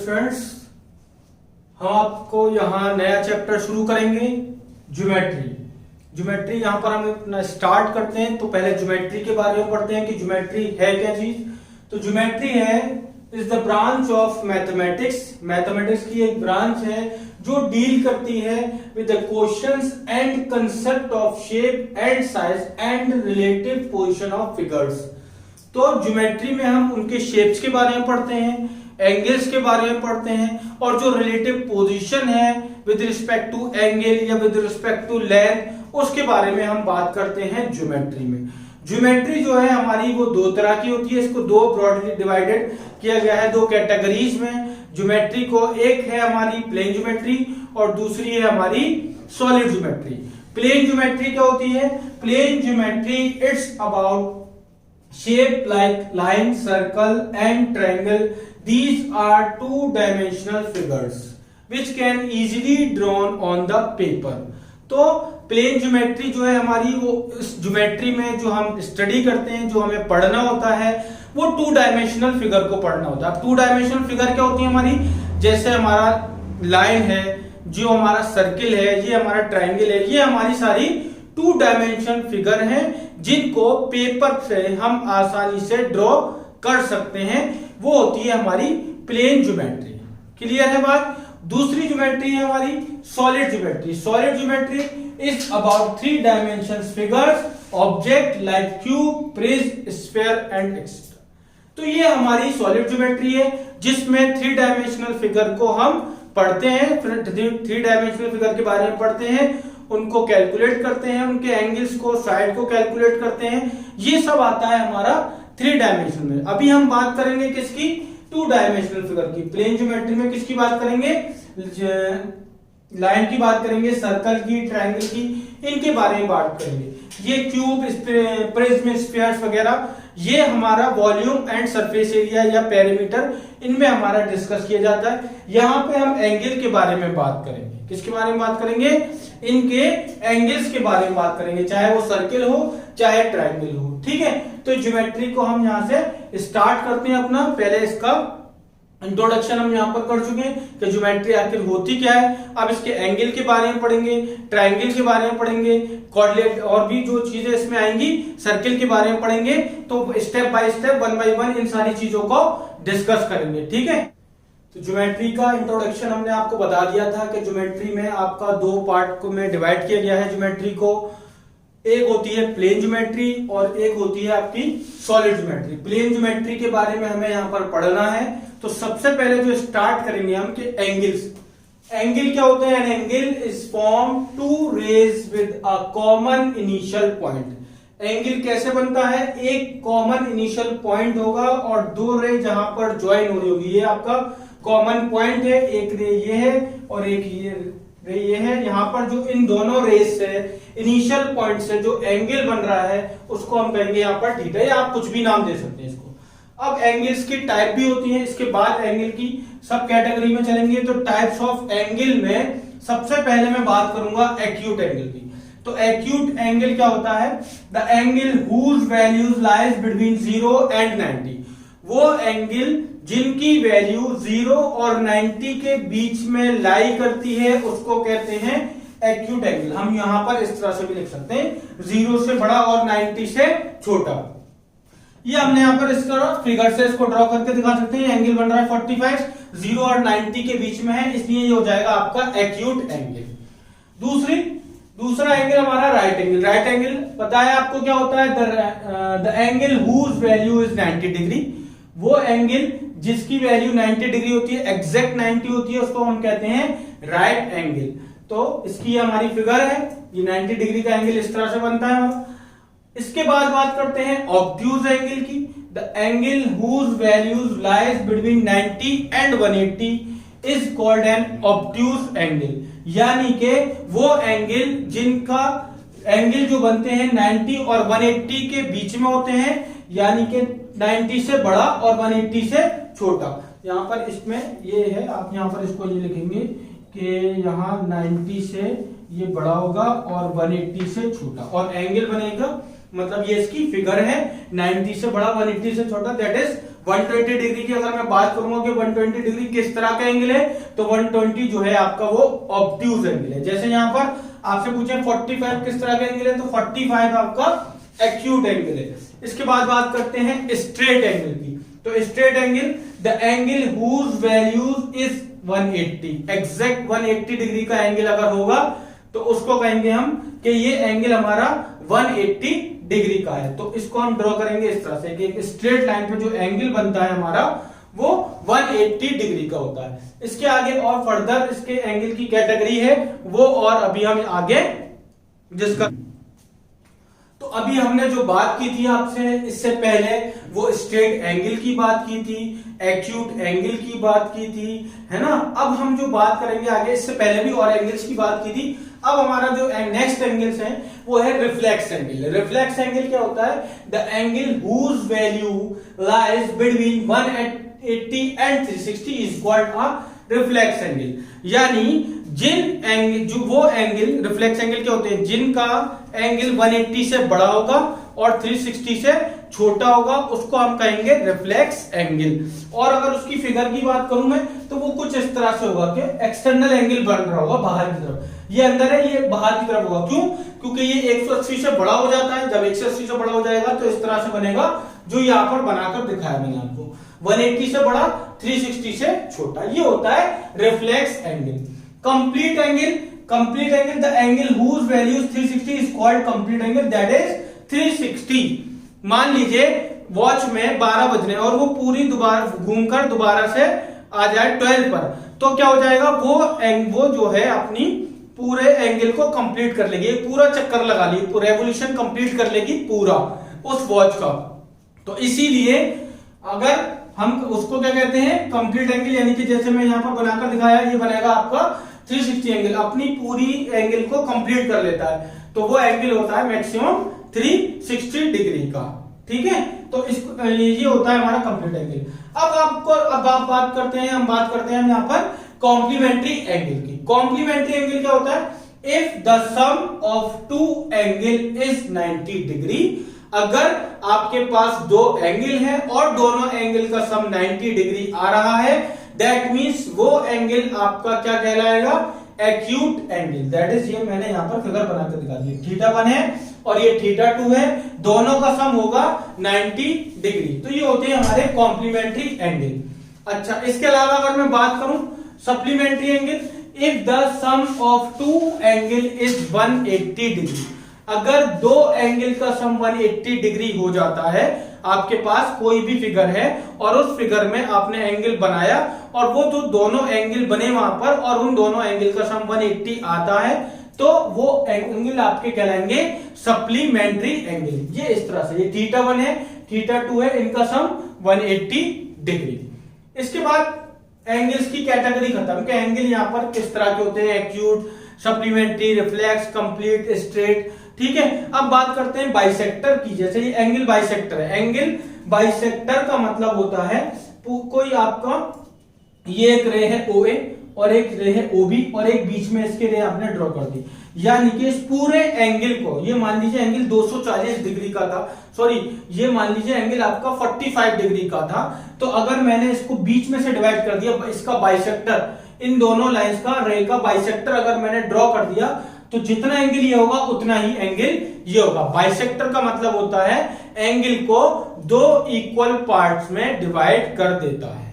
Students, हम आपको यहाँ नया चैप्टर शुरू करेंगे ज्योमेट्री। यहाँ पर हम अपना स्टार्ट करते हैं तो पहले ज्योमेट्री के बारे में पढ़ते हैं कि ज्योमेट्री है क्या चीज। तो ज्योमेट्री है is the branch of mathematics की एक ब्रांच है जो डील करती है with the questions and concept of shape and size and relative position of figures. तो ज्योमेट्री में हम उनके शेप्स के बारे में पढ़ते हैं, एंगल्स के बारे में पढ़ते हैं और जो रिलेटिव पोजीशन है विद रिस्पेक्ट टू एंगल या विद रिस्पेक्ट टू लेंथ उसके बारे में हम बात करते हैं ज्योमेट्री में। ज्योमेट्री जो है हमारी वो दो तरह की होती है, इसको दो ब्रॉडली डिवाइडेड किया गया है दो कैटेगरीज में ज्योमेट्री को। एक है हमारी प्लेन ज्योमेट्री और दूसरी है हमारी सॉलिड ज्योमेट्री। प्लेन ज्योमेट्री क्या होती है? Plane geometry it's about shape like line, circle and triangle. These are two-dimensional figures which can easily drawn on the paper. तो प्लेन ज्योमेट्री जो है हमारी वो इस ज्योमेट्री में जो हम स्टडी करते हैं, जो हमें पढ़ना होता है वो टू डायमेंशनल फिगर को पढ़ना होता है। टू डायमेंशनल फिगर क्या होती है हमारी? जैसे हमारा लाइन है, जो हमारा सर्किल है, ये हमारा ट्राइंगल है, ये हमारी सारी टू डायमेंशन फिगर हैं जिनको पेपर से हम आसानी से ड्रॉ कर सकते हैं। वो होती है हमारी प्लेन ज्योमेट्री। क्लियर है बात? दूसरी ज्योमेट्री है हमारी solid geometry. Solid geometry is about three dimension figures, object like cube, prism, sphere and etcetera. तो ये हमारी सॉलिड ज्योमेट्री है जिसमें थ्री डायमेंशनल फिगर को हम पढ़ते हैं, थ्री डायमेंशनल फिगर के बारे में पढ़ते हैं, उनको कैलकुलेट करते हैं, उनके एंगल्स को, साइड को कैलकुलेट करते हैं। ये सब आता है हमारा थ्री डायमेंशन में। अभी हम बात करेंगे किसकी? टू डायमेंशनल फिगर की। प्लेन ज्योमेट्री में किसकी बात करेंगे? लाइन की बात करेंगे, सर्कल की, ट्रायंगल की, इनके बारे में बात करेंगे। ये क्यूब, प्रिज्म, स्फीयर्स वगैरह ये हमारा वॉल्यूम एंड सरफेस एरिया या पेरीमीटर इनमें हमारा डिस्कस किया जाता है। यहाँ पे हम एंगल के बारे में बात करेंगे। किसके बारे में बात करेंगे? इनके एंगल्स के बारे में बात करेंगे, चाहे वो सर्किल हो चाहे ट्रायंगल हो। ठीक है, तो ज्योमेट्री को हम यहाँ से स्टार्ट करते हैं अपना। पहले इसका इंट्रोडक्शन हम यहाँ पर कर चुके हैं कि ज्योमेट्री आखिर होती क्या है। अब इसके एंगल के बारे में पढ़ेंगे, ट्रायंगल के बारे में पढ़ेंगे, कोऑर्डिनेट और भी जो चीजें इसमें आएंगी, सर्किल के बारे में पढ़ेंगे। तो step by step, one by one in सारी चीजों को डिस्कस करेंगे। ठीक है, तो ज्योमेट्री का इंट्रोडक्शन हमने आपको बता दिया था कि ज्योमेट्री में आपका दो पार्ट को में डिवाइड किया गया है ज्योमेट्री को। एक होती है प्लेन ज्योमेट्री और एक होती है आपकी सॉलिड ज्योमेट्री। प्लेन ज्योमेट्री के बारे में हमें यहाँ पर पढ़ना है। तो सबसे पहले जो स्टार्ट करेंगे हम कि एंगल्स। एंगल क्या होते हैं? An angle is form two rays with a common initial point. Angle कैसे बनता है? एक कॉमन इनिशियल पॉइंट होगा और दो रे जहां पर ज्वाइन हो रही होगी, ये आपका कॉमन पॉइंट है। एक रे ये है और एक ये रे ये है। यहाँ पर जो इन दोनों रेस से, इनिशियल पॉइंट से जो एंगल बन रहा है उसको हम कहेंगे यहाँ पर थीटा, या आप कुछ भी नाम दे सकते हैं इसको। अब एंगल्स की टाइप भी होती है, इसके बाद एंगल की सब कैटेगरी में चलेंगे। तो टाइप्स ऑफ एंगल में सबसे पहले मैं बात करूंगा एक्यूट एंगल की। तो एक्यूट एंगल क्या होता है? The angle whose values lies between 0 and 90। वो एंगल जिनकी वैल्यू 0 और 90 के बीच में लाई करती है उसको कहते हैं एक्यूट एंगल। हम यहां पर इस तरह से भी लिख सकते हैं, 0 से बड़ा और 90 से छोटा। ये हमने यहां पर इसका फिगर से इसको ड्रॉ करके दिखा सकते हैं। एंगल बन रहा है 45, 0 और 90 के बीच में है, इसलिए ये हो जाएगा आपका एक्यूट एंगल। दूसरा एंगल हमारा राइट एंगल। राइट एंगल पता है आपको क्या होता है? The angle whose value is 90 degree. वो एंगल जिसकी वैल्यू 90 डिग्री होती है, एग्जैक्ट 90 होती है, उसको हम कहते हैं राइट एंगल। तो इसकी हमारी फिगर है, ये 90 डिग्री का एंगल इस तरह से बनता है हमारा। इसके बाद बात करते हैं ऑब्ट्यूज एंगल की। The angle whose values lies between 90 and 180 is called an obtuse angle. यानी कि वो एंगल जिनका एंगल जो बनते हैं 90 और 180 के बीच में होते हैं, यानी कि 90 से बड़ा और 180 से छोटा। यहाँ पर इसमें ये है, आप यहाँ पर इसको ये लिखेंगे कि यहाँ 90 से ये बड़ा होगा और 180 से छोटा, और एंगल बनेगा मतलब ये इसकी फिगर है, 90 से बड़ा 180 से छोटा, दैट इज 120 डिग्री की। अगर मैं बात करूंगा कि 120 डिग्री किस तरह का एंगल है, तो 120 जो है आपका वो ऑब्ट्यूज एंगल है। जैसे यहाँ पर आपसे पूछे 45 किस तरह का एंगल है, तो 45 आपका एक्यूट एंगल है। इसके बाद बात करते हैं स्ट्रेट एंगल की। तो straight angle, the angle whose values is 180, exact 180 degree का एंगल अगर होगा तो उसको कहेंगे हम कि ये एंगल हमारा 180 डिग्री का है। तो इसको हम ड्रॉ करेंगे इस तरह से कि एक स्ट्रेट लाइन पे जो एंगल बनता है हमारा वो 180 डिग्री का होता है। इसके आगे और फर्दर इसके एंगल की कैटेगरी है वो, और अभी हम आगे जिसका, तो अभी हमने जो बात की थी आपसे इससे पहले वो स्ट्रेट एंगल की बात की थी, एक्यूट एंगल की बात की थी, है ना। अब हम जो बात करेंगे आगे, इससे पहले भी और एंगल्स की बात की थी। अब हमारा जो नेक्स्ट एंगल्स है वो है रिफ्लेक्स एंगल। रिफ्लेक्स एंगल क्या होता है, the angle whose value lies between 180 and 360 is called a reflex angle. यानी जिन एंगल, जो वो एंगल रिफ्लेक्स एंगल क्या होते हैं, जिनका एंगल 180 से बड़ा होगा और 360 से छोटा होगा, उसको हम कहेंगे रिफ्लेक्स एंगल। और अगर उसकी फिगर की बात करूं मैं, तो वो कुछ इस तरह से होगा कि एक्सटर्नल एंगल बन रहा होगा बाहर की तरफ, ये अंदर है ये बाहर की तरफ होगा। क्यों? क्योंकि ये 180 से बड़ा हो जाता है। जब 180 से बड़ा हो जाएगा तो इस तरह से बनेगा जो यहाँ पर बनाकर दिखाया मैंने आपको, 180 से बड़ा 360 से छोटा, ये होता है reflex angle. Complete angle, complete angle, the angle whose values 360 is called complete angle, that is 360। मान लीजिए वॉच में 12 बजने और वो पूरी दोबारा घूमकर दोबारा से आ जाए 12 पर, तो क्या हो जाएगा, वो जो है अपनी पूरे एंगल को कंप्लीट कर लेगी, पूरा चक्कर लगा ली, रेवोल्यूशन कंप्लीट कर लेगी पूरा उस वॉच का। तो इसीलिए अगर हम उसको क्या कहते हैं, कंप्लीट एंगल, यानी कि जैसे मैं यहां पर बनाकर दिखाया, ये बनेगा आपका 360 एंगल, अपनी पूरी एंगल को कंप्लीट कर लेता है, तो वो एंगल होता है मैक्सिमम 360 डिग्री का। ठीक है, तो इसको ये होता है हमारा कंप्लीट एंगल। अब आप बात करते हैं, हम बात करते हैं यहाँ पर कॉम्प्लीमेंट्री एंगल की। कॉम्प्लीमेंट्री एंगल क्या होता है, if the sum of two angle is 90 degree, अगर आपके पास दो एंगल है और दोनों एंगल का सम 90 डिग्री आ रहा है, दैट मीन्स वो एंगल आपका क्या कहलाएगा, एक्यूट एंगल। दैट इज, ये मैंने यहां पर फिगर बनाकर दिखा दी, θ1 है और ये θ2 है, दोनों का सम होगा 90 डिग्री, तो ये होते हैं हमारे कॉम्प्लीमेंट्री एंगल। अच्छा, इसके अलावा अगर मैं बात करूं supplementary angle, if the sum of two angle is 180 degree, अगर दो एंगल का सम 180 डिग्री हो जाता है, आपके पास कोई भी फिगर है और उस फिगर में आपने एंगल बनाया और वो जो दोनों एंगल बने वहां पर और उन दोनों एंगल का सम 180 आता है, तो वो एंगल आपके कहलाएंगे सप्लीमेंट्री एंगल। ये इस तरह से, ये θ1 है, θ2 है, इनका सम 180 डिग्री। इसके बाद एंगल्स की कैटेगरी खत्म कि एंगल यहां पर किस तरह के होते हैं, acute, supplementary, reflex, complete, straight. ठीक है, अब बात करते हैं बाइसेक्टर की। जैसे ये एंगल बाइसेक्टर है, एंगल बाइसेक्टर का मतलब होता है कोई आपका, ये एक रे है OA और एक रे है OB और एक बीच में इसके रे आपने ड्रॉ कर दी, यानी कि इस पूरे एंगल को, ये मान लीजिए एंगल 240 डिग्री का था, सॉरी ये मान लीजिए एंगल आपका 45 डिग्री का था, तो अगर मैंने इसको बीच में से डिवाइड कर दिया, इसका बाइसेक्टर, इन दोनों लाइंस का रे का बाइसेक्टर अगर मैंने ड्रॉ कर दिया, तो जितना एंगल ये होगा उतना ही एंगल ये होगा। बाइसेक्टर का मतलब होता है एंगल को दो इक्वल पार्ट्स में डिवाइड कर देता है।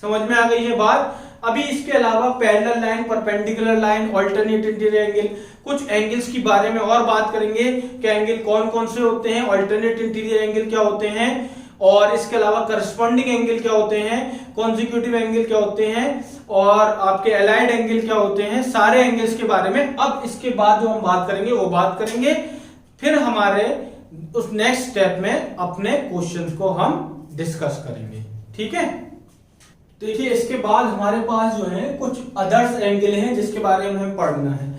समझ में आ गई ये बात। अभी इसके अलावा parallel line, perpendicular line, alternate interior angle, कुछ एंगल्स की बारे में और बात करेंगे कि एंगल कौन कौन से होते हैं, अल्टरनेट इंटीरियर एंगल क्या होते हैं, और इसके अलावा करस्पॉन्डिंग एंगल क्या होते हैं, कॉन्जिक्यूटिव एंगल क्या होते हैं, और आपके अलाइड एंगल क्या होते हैं, सारे एंगल्स के बारे में अब इसके बाद जो हम बात करेंगे वो बात करेंगे। फिर हमारे उस नेक्स्ट स्टेप में अपने क्वेश्चंस को हम डिस्कस करेंगे। ठीक है, देखिए इसके बाद हमारे पास जो है कुछ अदर्स एंगल हैं जिसके बारे में हमें पढ़ना है।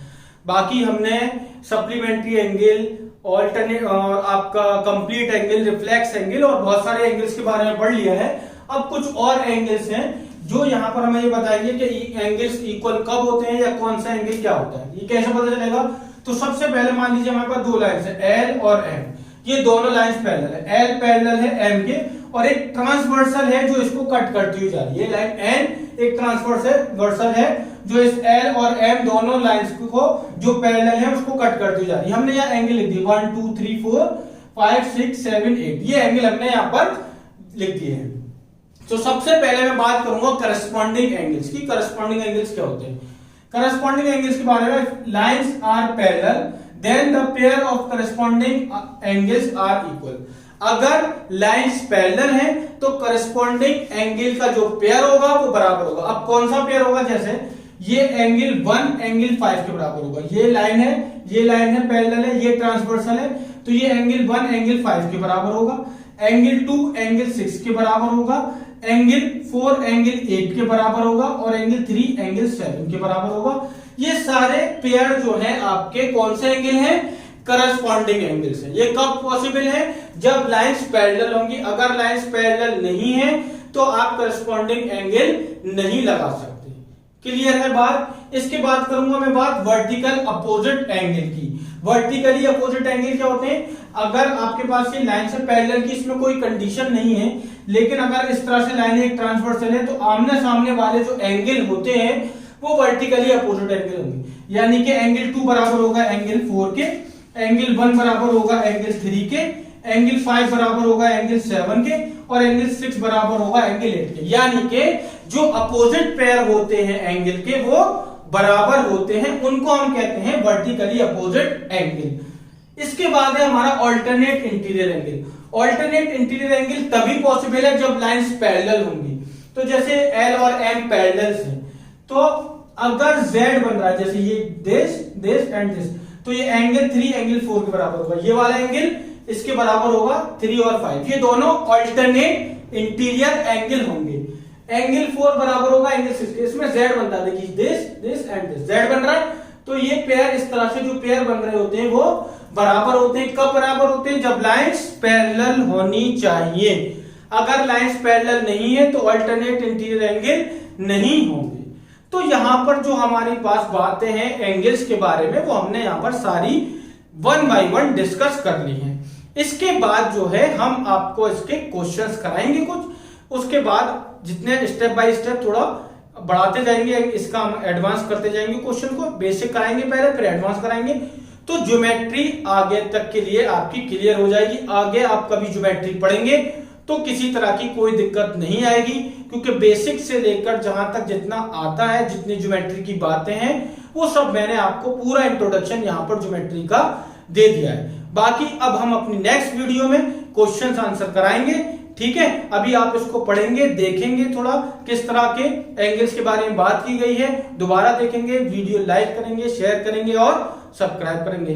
बाकी हमने सप्लीमेंट्री एंगल, ऑल्टरनेट, आपका कंप्लीट एंगल, रिफ्लेक्स एंगल और बहुत सारे एंगल्स के बारे में पढ़ लिया है। अब कुछ और एंगल्स हैं जो यहाँ पर हमें ये बताएंगे कि एंगल्स इक्वल कब होते हैं या कौन सा एंगल क्या होता है, ये कैसे पता चलेगा। तो सबसे पहले मान लीजिए हमारे पास दो लाइन्स है L और M। ये दोनों लाइंस पैरेलल है, एल पैरेलल है एम के, और एक ट्रांसवर्सल है जो इसको कट करती हुई जा रही है। ये लाइन एन एक ट्रांसवर्सल है जो इस एल और एम दोनों लाइंस को जो पैरेलल है उसको कट करती हुई जा रही है। हमने यहाँ एंगल लिख दिया 1 2 3 4 5 6 7 8, ये एंगल हमने यहाँ पर लिख दिए हैं। तो सबसे पहले मैं बात करूंगा करस्पॉन्डिंग एंगल्स की। करस्पॉन्डिंग एंगल्स क्या होते हैं? करस्पॉन्डिंग एंगल्स के बारे में, lines are parallel then the pair of corresponding angles are equal. अगर लाइंस पैरेलल हैं तो करस्पॉन्डिंग एंगल का जो पेयर होगा वो बराबर होगा। अब कौन सा पेयर होगा? जैसे ये एंगल 1 एंगल 5 के बराबर होगा। ये लाइन है पैरेलल है, ये ट्रांसवर्सल है, तो ये एंगल 1 एंगल 5 के बराबर होगा। एंगल 2 एंगल 6 के बराबर होगा। एंगल 4 एंगल 8 के बराबर होगा, और एंगल 3 एंगल 7 के बराबर होगा। ये सारे पेयर जो है आपके कौन से एंगल हैं? करस्पॉन्डिंग एंगल्स हैं। ये कब पॉसिबल है? जब लाइंस पैरेलल होंगी। अगर लाइंस पैरेलल नहीं है तो आप करस्पॉन्डिंग एंगल नहीं लगा सकते। क्लियर है बात? इसके बाद करूंगा मैं बात वर्टिकल अपोजिट एंगल की। वर्टिकली अपोजिट एंगल क्या होते हैं? अगर आपके पास ये लाइन से पैरेलल की इसमें कोई कंडीशन नहीं है, लेकिन अगर इस तरह से लाइन एक ट्रांसवर्सल है तो आमने सामने वाले जो एंगल होते हैं वो वर्टिकली अपोजिट एंगल होंगे। यानी कि एंगल 2 बराबर होगा एंगल 4 के, एंगल 1 बराबर होगा एंगल 3 के, एंगल 5 बराबर होगा एंगल 7 के, और एंगल 6 बराबर होगा एंगल 8 के। यानी कि जो अपोजिट पेयर होते हैं एंगल के वो बराबर होते हैं, उनको हम कहते हैं वर्टिकली अपोजिट एंगल। इसके बाद है हमारा alternate interior angle. Alternate interior angle तभी पॉसिबल है जब लाइंस पैरेलल होंगी। तो जैसे एल और एम पैरेलल हैं, तो अगर जेड बन रहा है, जैसे ये दिस एंड दिस, तो ये एंगल 3 एंगल 4 के बराबर होगा। ये वाला एंगल इसके बराबर होगा 3 और 5। ये दोनों ऑल्टरनेट इंटीरियर एंगल होंगे। एंगल 4 बराबर होगा एंगल 6 के। इसमें जेड बनता है, देखिए दिस एंड दिस, जेड बन रहा है। तो ये पेयर इस तरह से जो पेयर बन रहे होते हैं वो बराबर होते हैं। कब बराबर होते हैं? जब लाइंस पैरेलल होनी चाहिए। अगर लाइंस पैरेलल नहीं है तो अल्टरनेट इंटीरियर एंगल नहीं होंगे। तो यहां पर जो हमारे पास बातें हैं एंगल्स के बारे में वो हमने यहां पर सारी 1 बाय 1 डिस्कस कर ली हैं। इसके बाद जो है हम आपको इसके क्वेश्चंस कराएंगे कुछ। उसके बाद जितने स्टेप बाय स्टेप थोड़ा बढ़ाते जाएंगे, इसका हम एडवांस करते जाएंगे। क्वेश्चन को बेसिक कराएंगे पहले, फिर एडवांस कराएंगे, तो ज्योमेट्री आगे तक के लिए आपकी क्लियर हो जाएगी। आगे आप कभी ज्योमेट्री पढ़ेंगे तो किसी तरह की कोई दिक्कत नहीं आएगी, क्योंकि बेसिक से लेकर जहां तक जितना आता है, जितनी ज्योमेट्री की बातें हैं वो सब मैंने आपको पूरा इंट्रोडक्शन यहां पर ज्योमेट्री का दे दिया है। बाकी अब हम अपनी नेक्स्ट वीडियो में क्वेश्चंस आंसर कराएंगे। ठीक है, अभी आप इसको पढ़ेंगे, देखेंगे थोड़ा किस तरह के एंगल्स के बारे में बात की गई है, दोबारा देखेंगे, वीडियो लाइक करेंगे, शेयर करेंगे और सब्सक्राइब करेंगे।